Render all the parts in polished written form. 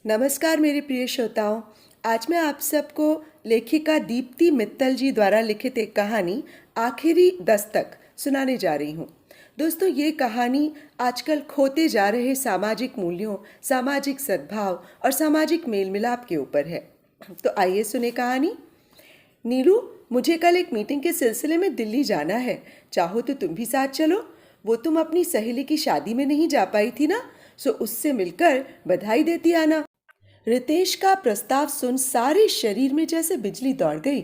नमस्कार मेरे प्रिय श्रोताओं। आज मैं आप सबको लेखिका दीप्ति मित्तल जी द्वारा लिखित एक कहानी आखिरी दस्तक सुनाने जा रही हूँ। दोस्तों, ये कहानी आजकल खोते जा रहे सामाजिक मूल्यों, सामाजिक सद्भाव और सामाजिक मेल मिलाप के ऊपर है। तो आइए सुने कहानी। नीलू, मुझे कल एक मीटिंग के सिलसिले में दिल्ली जाना है। चाहो तो तुम भी साथ चलो। वो तुम अपनी सहेली की शादी में नहीं जा पाई थी ना, सो उससे मिलकर बधाई देती आना। रितेश का प्रस्ताव सुन सारे शरीर में जैसे बिजली दौड़ गई।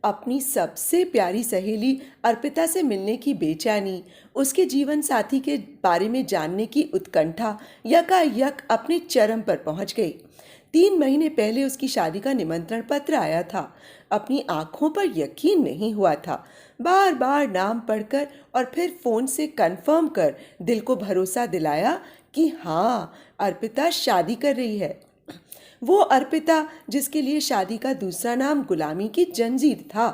अपनी सबसे प्यारी सहेली अर्पिता से मिलने की बेचैनी, उसके जीवन साथी के बारे में जानने की उत्कंठा यकायक अपने चरम पर पहुंच गई। 3 महीने पहले उसकी शादी का निमंत्रण पत्र आया था। अपनी आंखों पर यकीन नहीं हुआ था। बार बार नाम पढ़कर और फिर फोन से कंफर्म कर दिल को भरोसा दिलाया कि हाँ, अर्पिता शादी कर रही है। वो अर्पिता जिसके लिए शादी का दूसरा नाम गुलामी की जंजीर था।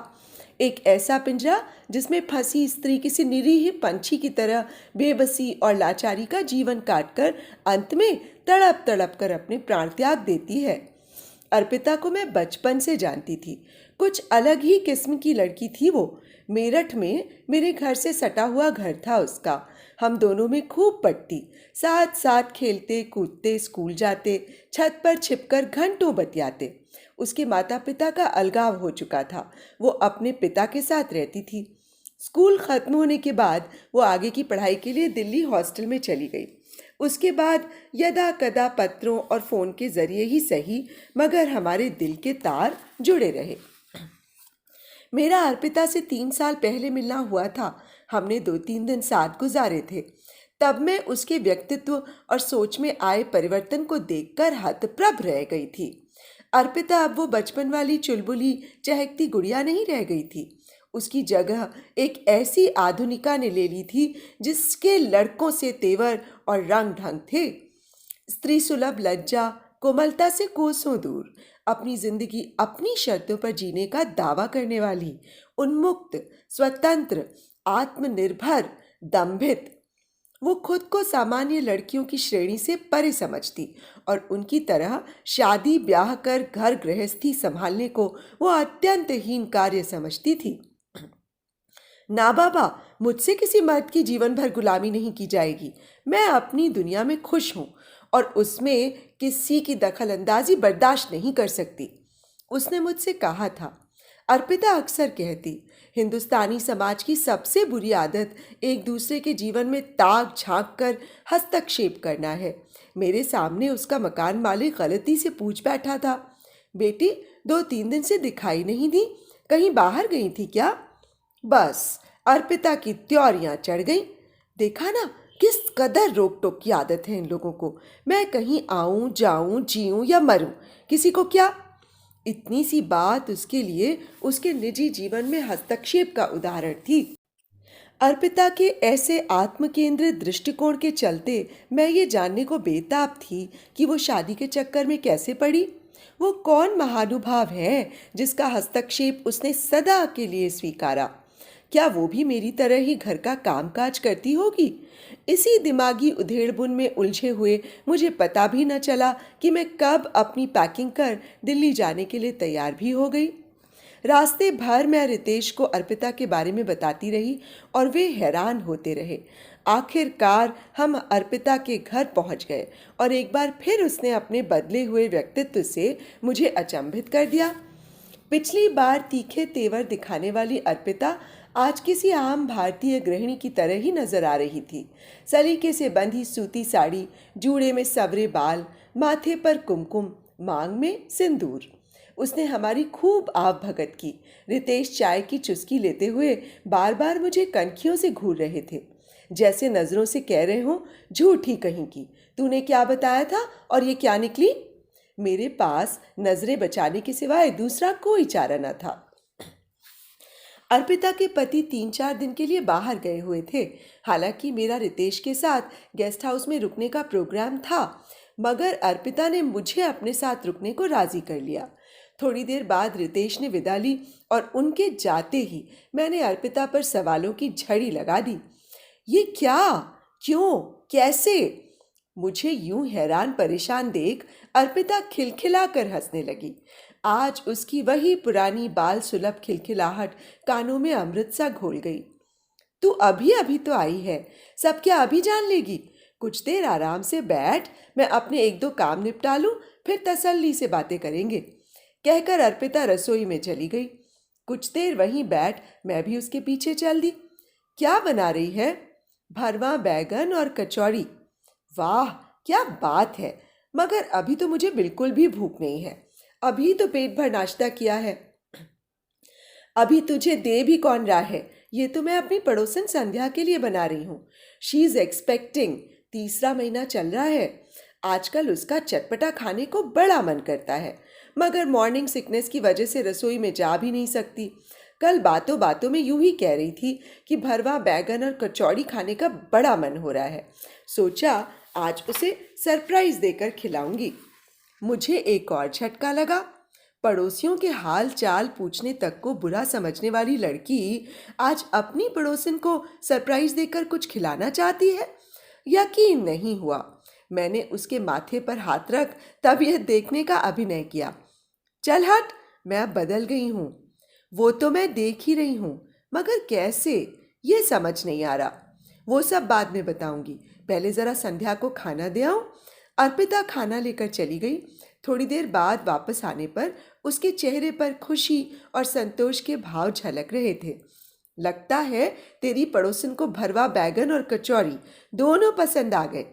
एक ऐसा पिंजरा जिसमें फंसी स्त्री किसी निरीह पंछी की तरह बेबसी और लाचारी का जीवन काटकर अंत में तड़प तड़प कर अपने प्राण त्याग देती है। अर्पिता को मैं बचपन से जानती थी। कुछ अलग ही किस्म की लड़की थी वो। मेरठ में मेरे घर से सटा हुआ घर था उसका। हम दोनों में खूब पटती। साथ साथ खेलते कूदते स्कूल जाते, छत पर छिपकर घंटों बतियाते। उसके माता पिता का अलगाव हो चुका था। वो अपने पिता के साथ रहती थी। स्कूल खत्म होने के बाद वो आगे की पढ़ाई के लिए दिल्ली हॉस्टल में चली गई। उसके बाद यदा कदा पत्रों और फोन के जरिए ही सही, मगर हमारे दिल के तार जुड़े रहे। मेरा अर्पिता से 3 साल पहले मिलना हुआ था। हमने 2-3 दिन साथ गुजारे थे। तब मैं उसके व्यक्तित्व और सोच में आए परिवर्तन को देखकर हतप्रभ रह गई थी। अर्पिता अब वो बचपन वाली चुलबुली चहकती गुड़िया नहीं रह गई थी। उसकी जगह एक ऐसी आधुनिका ने ले ली थी जिसके लड़कों से तेवर और रंग ढंग थे। स्त्री सुलभ लज्जा कोमलता से कोसों दूर, अपनी जिंदगी अपनी शर्तों पर जीने का दावा करने वाली, उन्मुक्त, स्वतंत्र, आत्मनिर्भर, दंभित। वो खुद को सामान्य लड़कियों की श्रेणी से परे समझती और उनकी तरह शादी ब्याह कर घर गृहस्थी संभालने को वो अत्यंत हीन कार्य समझती थी। ना बाबा, मुझसे किसी मर्द की जीवन भर गुलामी नहीं की जाएगी। मैं अपनी दुनिया में खुश हूं और उसमें किसी की दखल अंदाजी बर्दाश्त नहीं कर सकती, उसने मुझसे कहा था। अर्पिता अक्सर कहती, हिंदुस्तानी समाज की सबसे बुरी आदत एक दूसरे के जीवन में ताक झांक कर हस्तक्षेप करना है। मेरे सामने उसका मकान मालिक गलती से पूछ बैठा था, बेटी 2-3 दिन से दिखाई नहीं दी, कहीं बाहर गई थी क्या? बस अर्पिता की त्योरियां चढ़ गई। देखा ना, किस कदर रोक टोक की आदत है इन लोगों को। मैं कहीं आऊं जाऊं जीऊं या मरूं, किसी को क्या। इतनी सी बात उसके लिए उसके निजी जीवन में हस्तक्षेप का उदाहरण थी। अर्पिता के ऐसे आत्मकेंद्रित दृष्टिकोण के चलते मैं ये जानने को बेताब थी कि वो शादी के चक्कर में कैसे पड़ी। वो कौन महानुभाव है जिसका हस्तक्षेप उसने सदा के लिए स्वीकारा? क्या वो भी मेरी तरह ही घर का कामकाज करती होगी? इसी दिमागी उधेड़बुन में उलझे हुए मुझे पता भी न चला कि मैं कब अपनी पैकिंग कर दिल्ली जाने के लिए तैयार भी हो गई। रास्ते भर मैं रितेश को अर्पिता के बारे में बताती रही और वे हैरान होते रहे। आखिरकार हम अर्पिता के घर पहुंच गए और एक बार फिर उसने अपने बदले हुए व्यक्तित्व से मुझे अचंभित कर दिया। पिछली बार तीखे तेवर दिखाने वाली अर्पिता आज किसी आम भारतीय गृहिणी की तरह ही नजर आ रही थी। सलीके से बंधी सूती साड़ी, जूड़े में सवरे बाल, माथे पर कुमकुम, मांग में सिंदूर। उसने हमारी खूब आव भगत की। रितेश चाय की चुस्की लेते हुए बार बार मुझे कनखियों से घूर रहे थे, जैसे नजरों से कह रहे हो, झूठी कहीं की, तूने क्या बताया था और ये क्या निकली? मेरे पास नजरें बचाने के सिवाय दूसरा कोई चारा न था। अर्पिता के पति 3-4 दिन के लिए बाहर गए हुए थे। हालांकि मेरा रितेश के साथ गेस्ट हाउस में रुकने का प्रोग्राम था, मगर अर्पिता ने मुझे अपने साथ रुकने को राजी कर लिया। थोड़ी देर बाद रितेश ने विदा ली और उनके जाते ही मैंने अर्पिता पर सवालों की झड़ी लगा दी। ये क्या, क्यों, कैसे? मुझे यूं हैरान परेशान देख अर्पिता खिलखिला कर हंसने लगी। आज उसकी वही पुरानी बाल सुलभ खिलखिलाहट कानों में अमृत सा घोल गई। तू अभी अभी तो आई है, सब क्या अभी जान लेगी? कुछ देर आराम से बैठ, मैं अपने एक दो काम निपटा लूं, फिर तसल्ली से बातें करेंगे, कहकर अर्पिता रसोई में चली गई। कुछ देर वहीं बैठ मैं भी उसके पीछे चल दी। क्या बना रही है? भरवा बैगन और कचौड़ी। वाह क्या बात है, मगर अभी तो मुझे बिल्कुल भी भूख नहीं है। अभी तो पेट भर नाश्ता किया है। अभी तुझे दे भी कौन रहा है? ये तो मैं अपनी पड़ोसन संध्या के लिए बना रही हूँ। She is expecting. तीसरा महीना चल रहा है। आजकल उसका चटपटा खाने को बड़ा मन करता है, मगर मॉर्निंग सिकनेस की वजह से रसोई में जा भी नहीं सकती। कल बातों बातों में यूं ही कह रही थी कि भरवा बैगन और कचौड़ी खाने का बड़ा मन हो रहा है। सोचा आज उसे सरप्राइज देकर खिलाऊंगी। मुझे एक और झटका लगा। पड़ोसियों के हाल चाल पूछने तक को बुरा समझने वाली लड़की आज अपनी पड़ोसन को सरप्राइज देकर कुछ खिलाना चाहती है। यकीन नहीं हुआ। मैंने उसके माथे पर हाथ रख तब यह देखने का अभिनय किया। चल हट, मैं अब बदल गई हूँ। वो तो मैं देख ही रही हूँ, मगर कैसे, ये समझ नहीं आ रहा। वो सब बाद में बताऊंगी, पहले ज़रा संध्या को खाना दे आऊं। अर्पिता खाना लेकर चली गई। थोड़ी देर बाद वापस आने पर उसके चेहरे पर खुशी और संतोष के भाव झलक रहे थे। लगता है तेरी पड़ोसन को भरवा बैगन और कचौरी दोनों पसंद आ गए।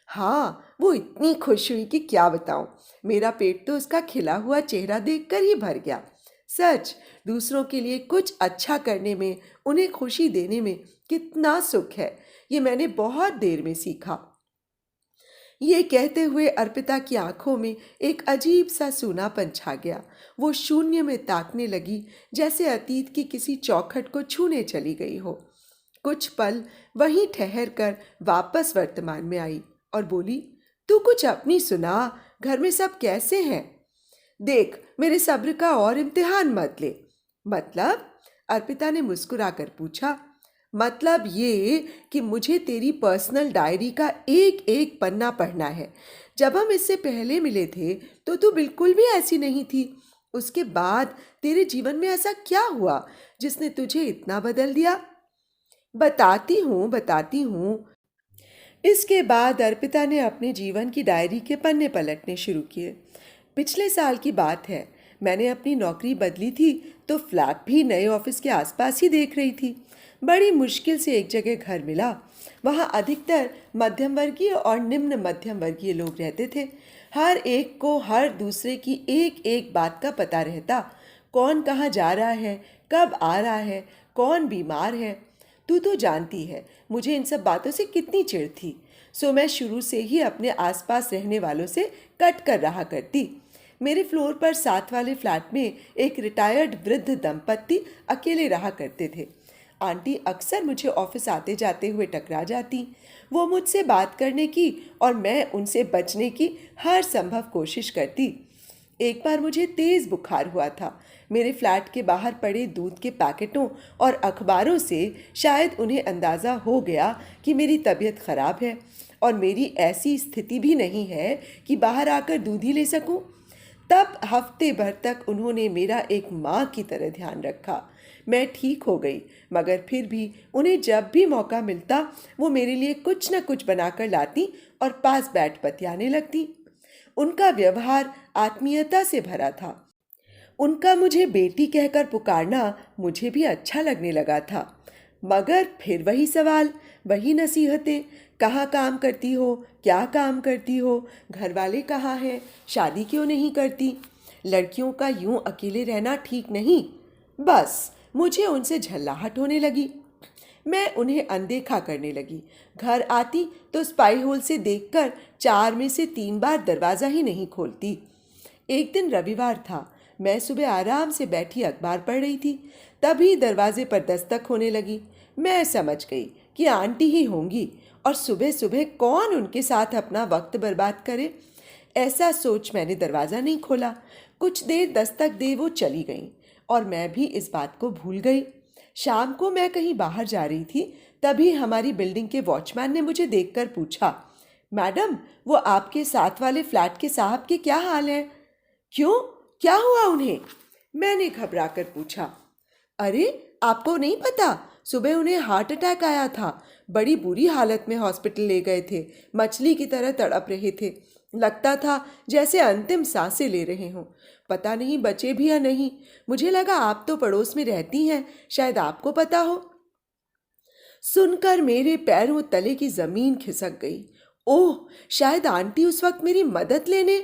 हाँ, वो इतनी खुश हुई कि क्या बताऊं। मेरा पेट तो उसका खिला हुआ चेहरा देखकर ही भर गया। सच, दूसरों के लिए कुछ अच्छा करने में, उन्हें खुशी देने में कितना सुख है, ये मैंने बहुत देर में सीखा। ये कहते हुए अर्पिता की आंखों में एक अजीब सा सूनापन छा गया। वो शून्य में ताकने लगी, जैसे अतीत की किसी चौखट को छूने चली गई हो। कुछ पल वहीं ठहर कर वापस वर्तमान में आई और बोली, तू कुछ अपनी सुना, घर में सब कैसे हैं? देख, मेरे सब्र का और इम्तिहान मत ले। मतलब? अर्पिता ने मुस्कुराकर पूछा। मतलब ये कि मुझे तेरी पर्सनल डायरी का एक एक पन्ना पढ़ना है। जब हम इससे पहले मिले थे तो तू बिल्कुल भी ऐसी नहीं थी। उसके बाद तेरे जीवन में ऐसा क्या हुआ जिसने तुझे इतना बदल दिया? बताती हूँ। इसके बाद अर्पिता ने अपने जीवन की डायरी के पन्ने पलटने शुरू किए। पिछले साल की बात है। मैंने अपनी नौकरी बदली थी तो फ्लैट भी नए ऑफिस के आसपास ही देख रही थी। बड़ी मुश्किल से एक जगह घर मिला। वहाँ अधिकतर मध्यम वर्गीय और निम्न मध्यम वर्गीय लोग रहते थे। हर एक को हर दूसरे की एक एक बात का पता रहता। कौन कहाँ जा रहा है, कब आ रहा है, कौन बीमार है। तू तो जानती है मुझे इन सब बातों से कितनी चिढ़ थी। सो मैं शुरू से ही अपने आसपास रहने वालों से कट कर रहा करती। मेरे फ्लोर पर साथ वाले फ्लैट में एक रिटायर्ड वृद्ध दंपत्ति अकेले रहा करते थे। आंटी अक्सर मुझे ऑफिस आते जाते हुए टकरा जाती। वो मुझसे बात करने की और मैं उनसे बचने की हर संभव कोशिश करती। एक बार मुझे तेज़ बुखार हुआ था। मेरे फ्लैट के बाहर पड़े दूध के पैकेटों और अखबारों से शायद उन्हें अंदाज़ा हो गया कि मेरी तबीयत ख़राब है और मेरी ऐसी स्थिति भी नहीं है कि बाहर आकर दूध ही ले सकूं। तब हफ्ते भर तक उन्होंने मेरा एक माँ की तरह ध्यान रखा। मैं ठीक हो गई, मगर फिर भी उन्हें जब भी मौका मिलता वो मेरे लिए कुछ न कुछ बनाकर लाती और पास बैठ बतियाने लगती। उनका व्यवहार आत्मीयता से भरा था। उनका मुझे बेटी कहकर पुकारना मुझे भी अच्छा लगने लगा था। मगर फिर वही सवाल, वही नसीहतें, कहाँ काम करती हो, क्या काम करती हो, घर वाले कहाँ हैं, शादी क्यों नहीं करती, लड़कियों का यूं अकेले रहना ठीक नहीं। बस मुझे उनसे झल्लाहट होने लगी। मैं उन्हें अनदेखा करने लगी। घर आती तो स्पाई होल से देखकर 4 में से 3 बार दरवाज़ा ही नहीं खोलती। एक दिन रविवार था। मैं सुबह आराम से बैठी अखबार पढ़ रही थी, तभी दरवाजे पर दस्तक होने लगी। मैं समझ गई कि आंटी ही होंगी और सुबह सुबह कौन उनके साथ अपना वक्त बर्बाद करे। ऐसा सोच मैंने दरवाज़ा नहीं खोला। कुछ देर दस्तक दे वो चली गईं और मैं भी इस बात को भूल गई। शाम को मैं कहीं बाहर जा रही थी, तभी हमारी बिल्डिंग के वॉचमैन ने मुझे देखकर पूछा, मैडम, वो आपके साथ वाले फ्लैट के साहब के क्या हाल है? क्यों, क्या हुआ उन्हें? मैंने घबराकर पूछा। अरे, आपको नहीं पता? सुबह उन्हें हार्ट अटैक आया था। बड़ी बुरी हालत में हॉस्पिटल ले गए थे। मछली की तरह तड़प रहे थे। लगता था जैसे अंतिम सांसें ले रहे हों। पता नहीं बचे भी या नहीं। मुझे लगा आप तो पड़ोस में रहती हैं, शायद आपको पता हो। सुनकर मेरे पैरों तले की जमीन खिसक गई। ओह, शायद आंटी उस वक्त मेरी मदद लेने,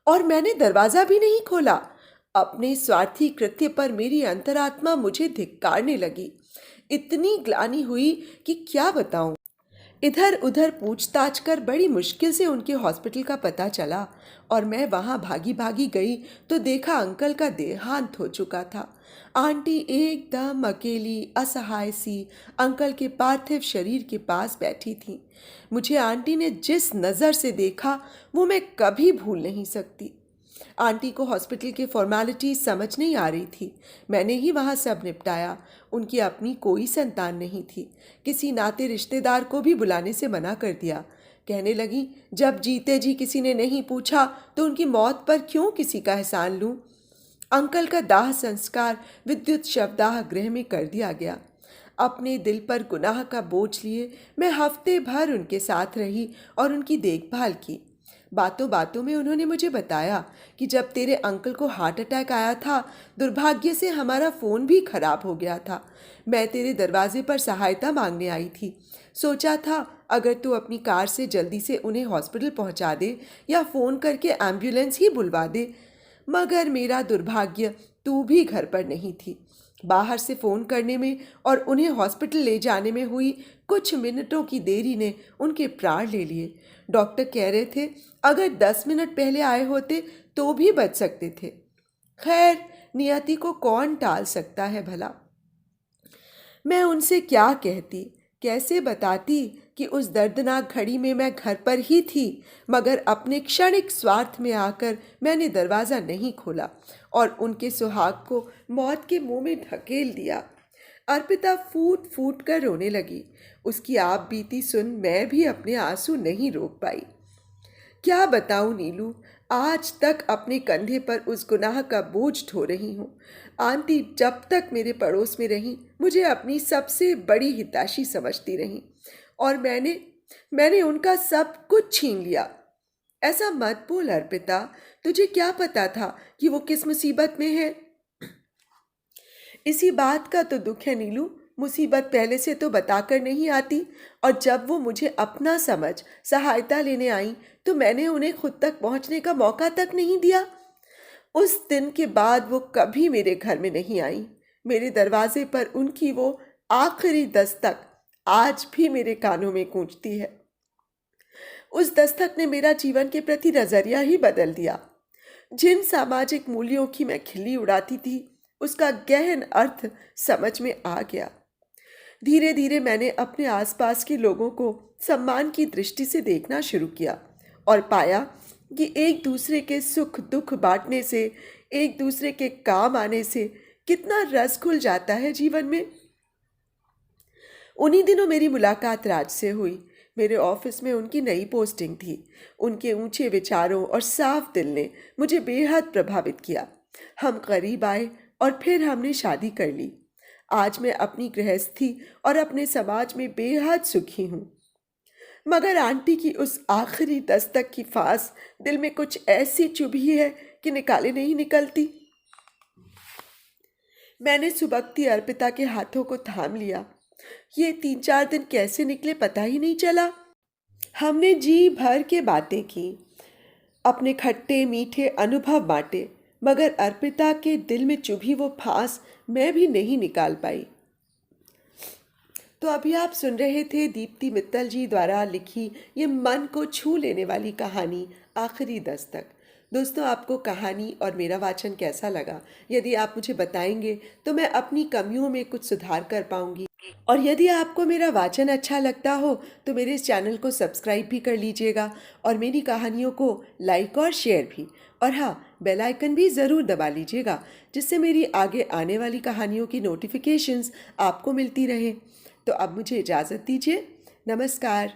और मैंने दरवाजा भी नहीं खोला। अपने स्वार्थी कृत्य पर मेरी अंतरात्मा मुझे धिक्कारने लगी। इतनी ग्लानि हुई कि क्या बताऊं। इधर उधर पूछताछ कर बड़ी मुश्किल से उनके हॉस्पिटल का पता चला, और मैं वहां भागी भागी गई तो देखा अंकल का देहांत हो चुका था। आंटी एकदम अकेली असहाय सी अंकल के पार्थिव शरीर के पास बैठी थी। मुझे आंटी ने जिस नज़र से देखा वो मैं कभी भूल नहीं सकती। आंटी को हॉस्पिटल की फॉर्मेलिटी समझ नहीं आ रही थी। मैंने ही वहाँ सब निपटाया। उनकी अपनी कोई संतान नहीं थी। किसी नाते रिश्तेदार को भी बुलाने से मना कर दिया। कहने लगी, जब जीते जी किसी ने नहीं पूछा तो उनकी मौत पर क्यों किसी का एहसान लूं। अंकल का दाह संस्कार विद्युत शवदाह गृह में कर दिया गया। अपने दिल पर गुनाह का बोझ लिए मैं हफ्ते भर उनके साथ रही और उनकी देखभाल की। बातों बातों में उन्होंने मुझे बताया कि जब तेरे अंकल को हार्ट अटैक आया था, दुर्भाग्य से हमारा फ़ोन भी खराब हो गया था। मैं तेरे दरवाजे पर सहायता मांगने आई थी। सोचा था अगर तू अपनी कार से जल्दी से उन्हें हॉस्पिटल पहुंचा दे या फ़ोन करके एम्बुलेंस ही बुलवा दे, मगर मेरा दुर्भाग्य तू भी घर पर नहीं थी। बाहर से फ़ोन करने में और उन्हें हॉस्पिटल ले जाने में हुई कुछ मिनटों की देरी ने उनके प्राण ले लिए। डॉक्टर कह रहे थे अगर 10 मिनट पहले आए होते तो भी बच सकते थे। खैर, नियति को कौन टाल सकता है भला। मैं उनसे क्या कहती, कैसे बताती कि उस दर्दनाक घड़ी में मैं घर पर ही थी, मगर अपने क्षणिक स्वार्थ में आकर मैंने दरवाज़ा नहीं खोला और उनके सुहाग को मौत के मुंह में ढकेल दिया। अर्पिता फूट फूट कर रोने लगी। उसकी आप बीती सुन मैं भी अपने आंसू नहीं रोक पाई। क्या बताऊं नीलू, आज तक अपने कंधे पर उस गुनाह का बोझ ढो रही हूँ। आंटी जब तक मेरे पड़ोस में रही मुझे अपनी सबसे बड़ी हितैषी समझती रही, और मैंने उनका सब कुछ छीन लिया। ऐसा मत बोल अर्पिता, तुझे क्या पता था कि वो किस मुसीबत में है। इसी बात का तो दुख है नीलू, मुसीबत पहले से तो बताकर नहीं आती, और जब वो मुझे अपना समझ सहायता लेने आई तो मैंने उन्हें खुद तक पहुंचने का मौका तक नहीं दिया। उस दिन के बाद वो कभी मेरे घर में नहीं आई। मेरे दरवाजे पर उनकी वो आखिरी दस्तक आज भी मेरे कानों में गूंजती है। उस दस्तक ने मेरा जीवन के प्रति नजरिया ही बदल दिया। जिन सामाजिक मूल्यों की मैं खिल्ली उड़ाती थी उसका गहन अर्थ समझ में आ गया। धीरे धीरे मैंने अपने आसपास के लोगों को सम्मान की दृष्टि से देखना शुरू किया और पाया कि एक दूसरे के सुख दुख बांटने से, एक दूसरे के काम आने से कितना रस खुल जाता है जीवन में। उन्हीं दिनों मेरी मुलाकात राज से हुई। मेरे ऑफिस में उनकी नई पोस्टिंग थी। उनके ऊंचे विचारों और साफ दिल ने मुझे बेहद प्रभावित किया। हम करीब आए और फिर हमने शादी कर ली। आज मैं अपनी गृहस्थी और अपने समाज में बेहद सुखी हूँ। मगर आंटी की उस आखिरी दस्तक की फांस दिल में कुछ ऐसी चुभी है कि निकाले नहीं निकलती। मैंने सुबकती अर्पिता के हाथों को थाम लिया। ये 3-4 दिन कैसे निकले पता ही नहीं चला। हमने जी भर के बातें की, अपने खट्टे मीठे अनुभव बांटे, मगर अर्पिता के दिल में चुभी वो फांस मैं भी नहीं निकाल पाई। तो अभी आप सुन रहे थे दीप्ति मित्तल जी द्वारा लिखी ये मन को छू लेने वाली कहानी आखिरी दस्तक। दोस्तों, आपको कहानी और मेरा वाचन कैसा लगा? यदि आप मुझे बताएंगे तो मैं अपनी कमियों में कुछ सुधार कर पाऊंगी। और यदि आपको मेरा वाचन अच्छा लगता हो तो मेरे इस चैनल को सब्सक्राइब भी कर लीजिएगा और मेरी कहानियों को लाइक और शेयर भी। और हाँ, बेल आइकन भी ज़रूर दबा लीजिएगा जिससे मेरी आगे आने वाली कहानियों की नोटिफिकेशंस आपको मिलती रहे। तो अब मुझे इजाज़त दीजिए। नमस्कार।